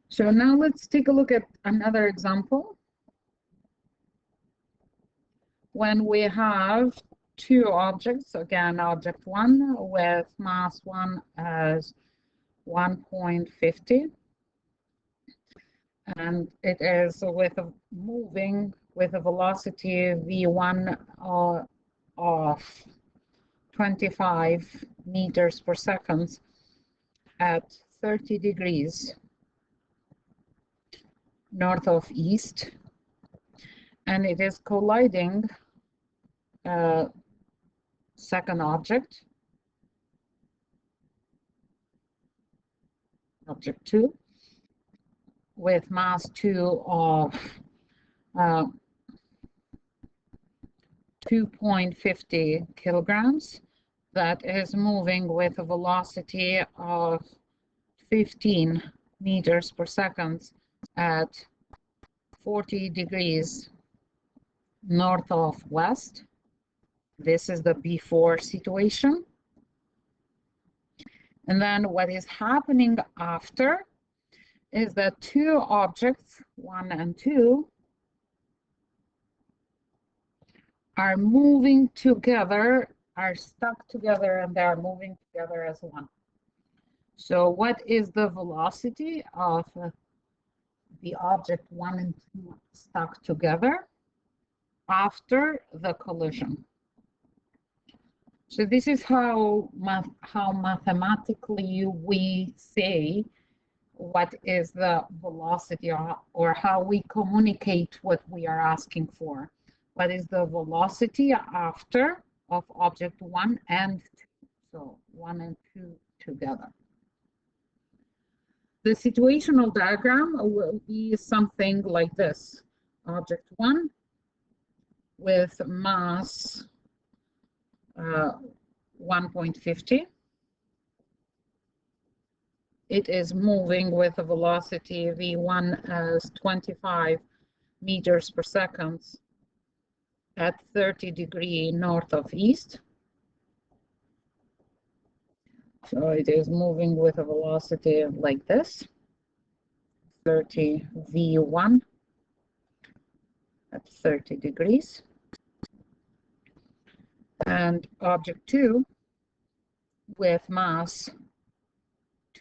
So now let's take a look at another example. When we have two objects, again, object 1 with mass 1 as 1.50, and it is moving with a velocity v1 of 25 meters per second at 30 degrees north of east, and it is colliding a second object, object 2, with mass 2 of 2.50 kilograms, that is moving with a velocity of 15 meters per second at 40 degrees north of west. This is the before situation. And then what is happening after is that two objects, 1 and 2, are moving together, are stuck together, and they are moving together as one. So what is the velocity of the object 1 and 2 stuck together after the collision? So this is how mathematically we say what is the velocity, or how we communicate what we are asking for. What is the velocity after of object 1 and 2? So 1 and 2 together. The situational diagram will be something like this. Object 1 with mass 1.50. It is moving with a velocity v1 as 25 meters per second at 30 degrees north of east. So it is moving with a velocity like this, 30 v1 at 30 degrees. And object 2 with mass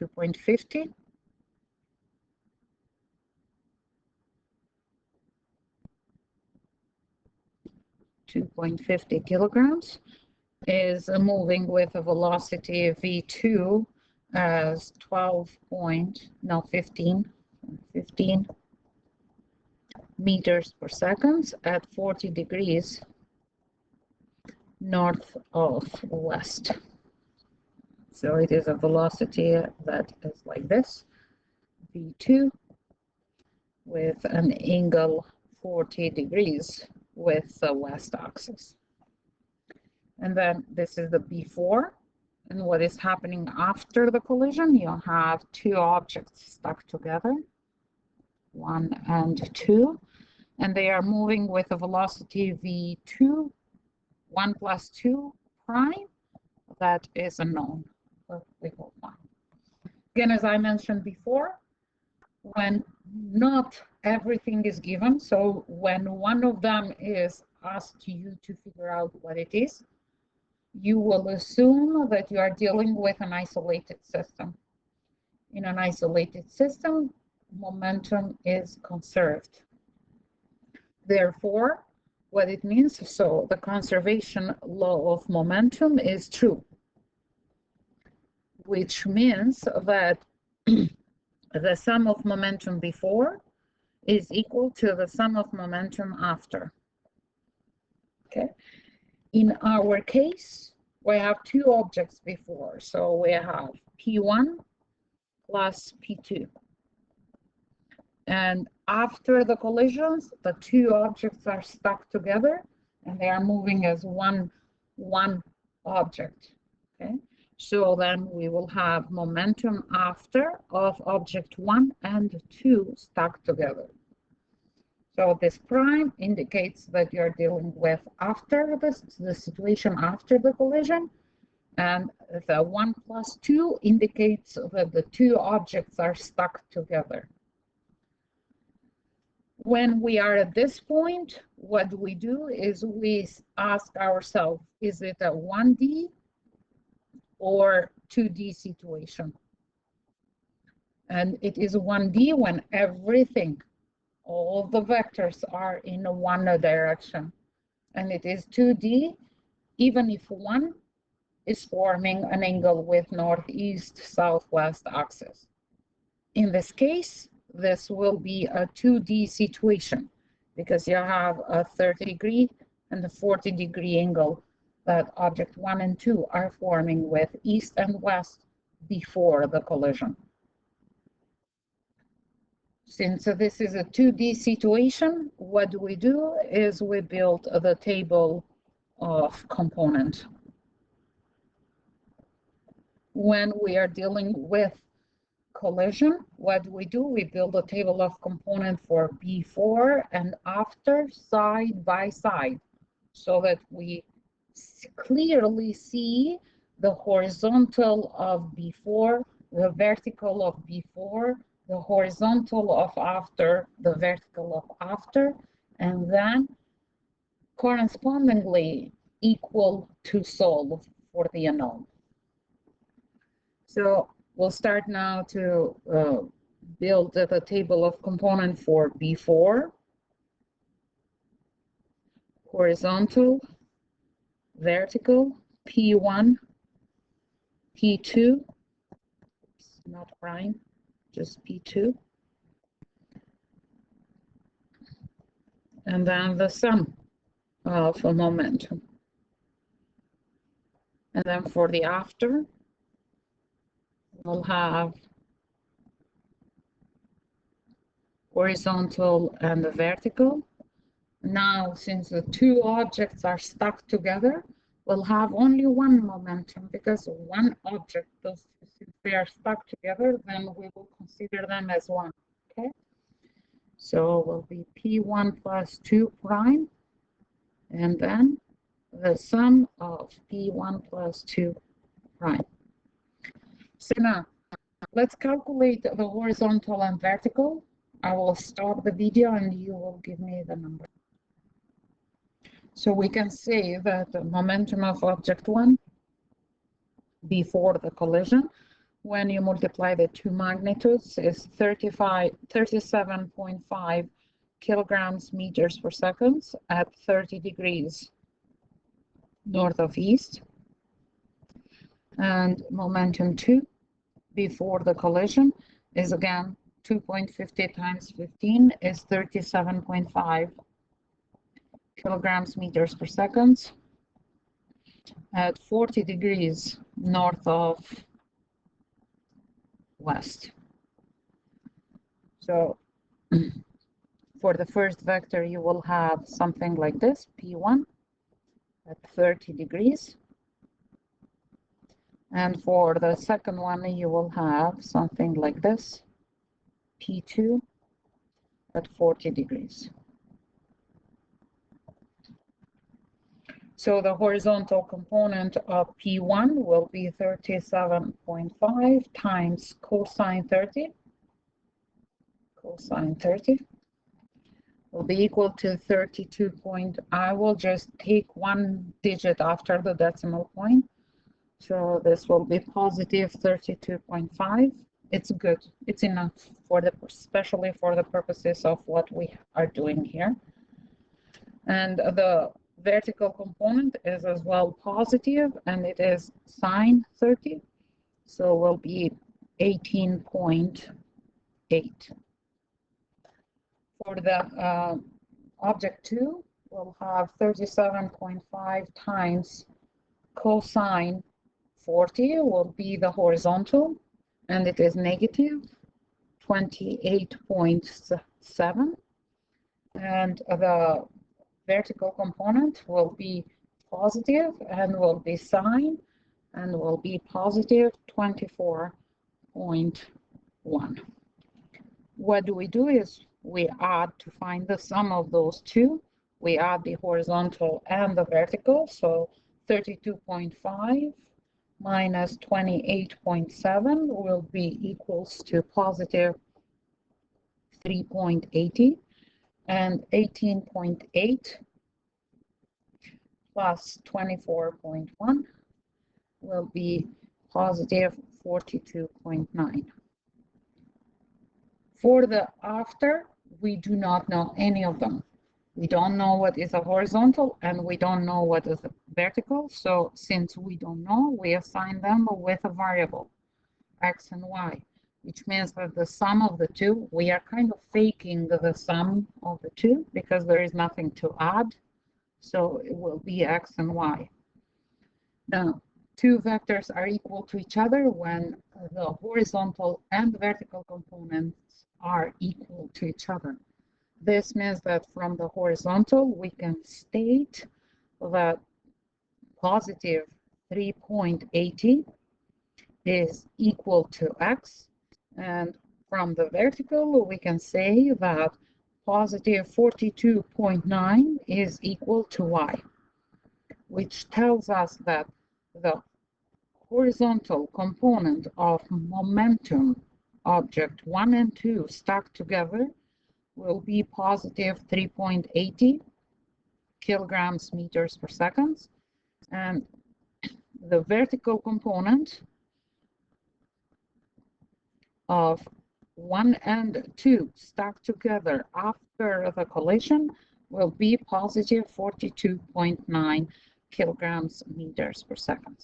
2.50. kilograms is moving with a velocity of v2 as 15 meters per second at 40 degrees north of west. So it is a velocity that is like this, v2 with an angle 40 degrees with the west axis. And then this is the before, and what is happening after the collision. You have two objects stuck together, 1 and 2, and they are moving with a velocity v2, 1 plus 2 prime, that is unknown. We hold 1. Again, as I mentioned before, when not everything is given, so when one of them is asked you to figure out what it is, you will assume that you are dealing with an isolated system. In an isolated system, momentum is conserved. Therefore, what it means, so the conservation law of momentum is true, which means that the sum of momentum before is equal to the sum of momentum after. Okay. In our case, we have two objects before, so we have P1 plus P2. And after the collisions, the two objects are stuck together and they are moving as one object. Okay. So then we will have momentum after of object 1 and 2 stuck together. So this prime indicates that you're dealing with after the situation after the collision, and the 1 plus 2 indicates that the two objects are stuck together. When we are at this point, what we do is we ask ourselves, is it a 1D or 2D situation? And it is 1D when everything, all the vectors are in one direction. And it is 2D even if one is forming an angle with northeast-southwest axis. In this case, this will be a 2D situation because you have a 30-degree and a 40-degree angle that object 1 and 2 are forming with east and west before the collision. Since this is a 2D situation, what we do is we build the table of component. When we are dealing with collision, what we do, we build a table of component for before and after side by side so that we clearly see the horizontal of before, the vertical of before, the horizontal of after, the vertical of after, and then correspondingly equal to solve for the unknown. So we'll start now to build the table of component for before, horizontal, vertical, P1, P2, it's not prime, just P2. And then the sum of a momentum. And then for the after, we'll have horizontal and the vertical. Now, since the two objects are stuck together, we'll have only one momentum because one object, since they are stuck together, then we will consider them as one, okay? So will be P1 plus 2 prime, and then the sum of P1 plus 2 prime. So now, let's calculate the horizontal and vertical. I will stop the video and you will give me the number. So we can say that the momentum of object 1 before the collision, when you multiply the two magnitudes, is 37.5 kilograms meters per second at 30 degrees north of east. And momentum 2 before the collision is again 2.50 times 15 is 37.5 kilograms meters per second at 40 degrees north of west. So for the first vector, you will have something like this, P1 at 30 degrees. And for the second one, you will have something like this, P2 at 40 degrees. So the horizontal component of P1 will be 37.5 times cosine 30. Cosine 30 will be equal to 32 point. I will just take one digit after the decimal point. So this will be positive 32.5. It's good. It's enough for the, especially for the purposes of what we are doing here. And the vertical component is as well positive, and it is sine 30. So will be 18.8. For the object 2, we'll have 37.5 times cosine 40 will be the horizontal, and it is negative 28.7. And the vertical component will be positive and will be sine and will be positive 24.1. What do we do is we add to find the sum of those two. We add the horizontal and the vertical, so 32.5 minus 28.7 will be equals to positive 3.80. and 18.8 plus 24.1 will be positive 42.9. For the after, we do not know any of them. We don't know what is a horizontal and we don't know what is a vertical. So since we don't know, we assign them with a variable, x and y, which means that the sum of the two, we are kind of faking the sum of the two because there is nothing to add. So it will be x and y. Now, two vectors are equal to each other when the horizontal and vertical components are equal to each other. This means that from the horizontal, we can state that positive 3.80 is equal to x, and from the vertical, we can say that positive 42.9 is equal to y, which tells us that the horizontal component of momentum object 1 and 2 stacked together will be positive 3.80 kilograms meters per second, and the vertical component of 1 and 2 stacked together after the collision will be positive 42.9 kilograms meters per second.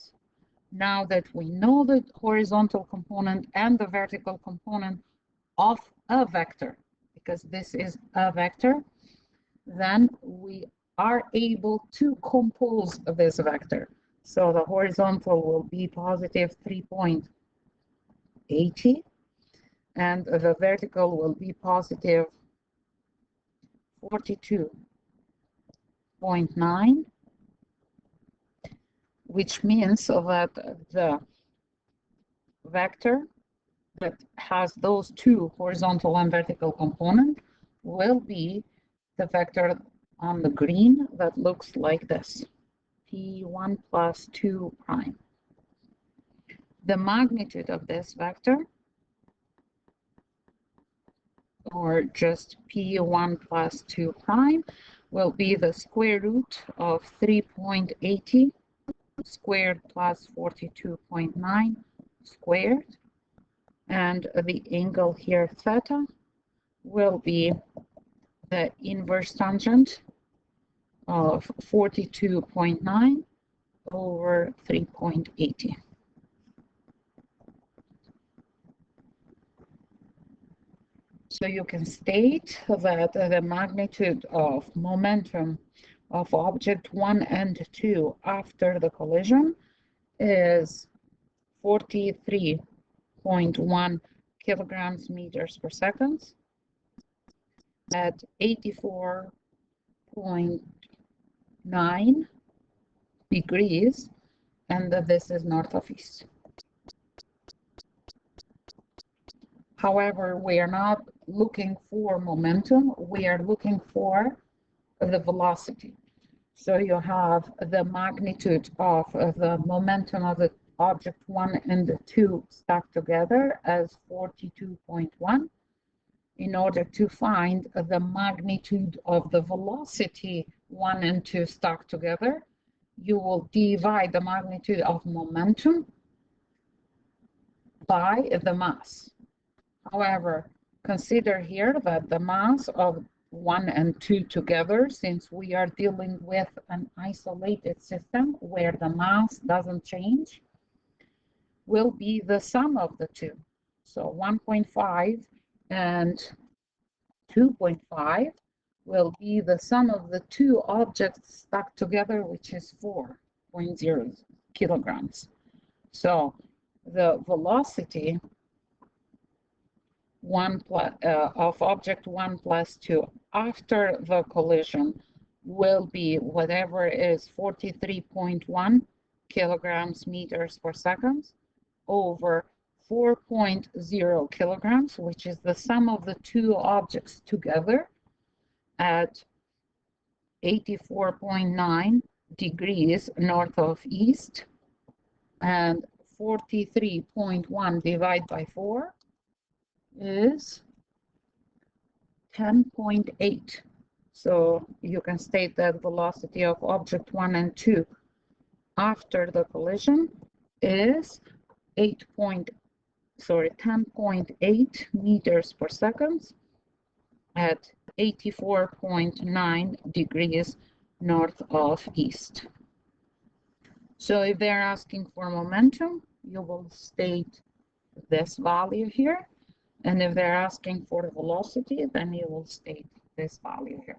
Now that we know the horizontal component and the vertical component of a vector, because this is a vector, then we are able to compose this vector. So the horizontal will be positive 3.80 and the vertical will be positive 42.9, which means that the vector that has those two horizontal and vertical components will be the vector on the green that looks like this, P1 plus 2 prime. The magnitude of this vector, or just P1 plus 2 prime, will be the square root of 3.80 squared plus 42.9 squared, and the angle here theta will be the inverse tangent of 42.9 over 3.80. So you can state that the magnitude of momentum of object 1 and 2 after the collision is 43.1 kilograms meters per second at 84.9 degrees, and this is north of east. However, we are not looking for momentum, we are looking for the velocity. So you have the magnitude of the momentum of the object 1 and 2 stacked together as 42.1. In order to find the magnitude of the velocity 1 and 2 stacked together, you will divide the magnitude of momentum by the mass. However, consider here that the mass of 1 and 2 together, since we are dealing with an isolated system where the mass doesn't change, will be the sum of the two. So 1.5 and 2.5 will be the sum of the two objects stuck together, which is 4.0 kilograms. So the velocity of object 1 plus 2 after the collision will be whatever is 43.1 kilograms meters per second over 4.0 kilograms, which is the sum of the two objects together at 84.9 degrees north of east, and 43.1 divided by 4 is 10.8 So you can state that velocity of object 1 and 2 after the collision is 10.8 meters per second at 84.9 degrees north of east. So if they're asking for momentum, you will state this value here. And if they're asking for velocity, then you will state this value here.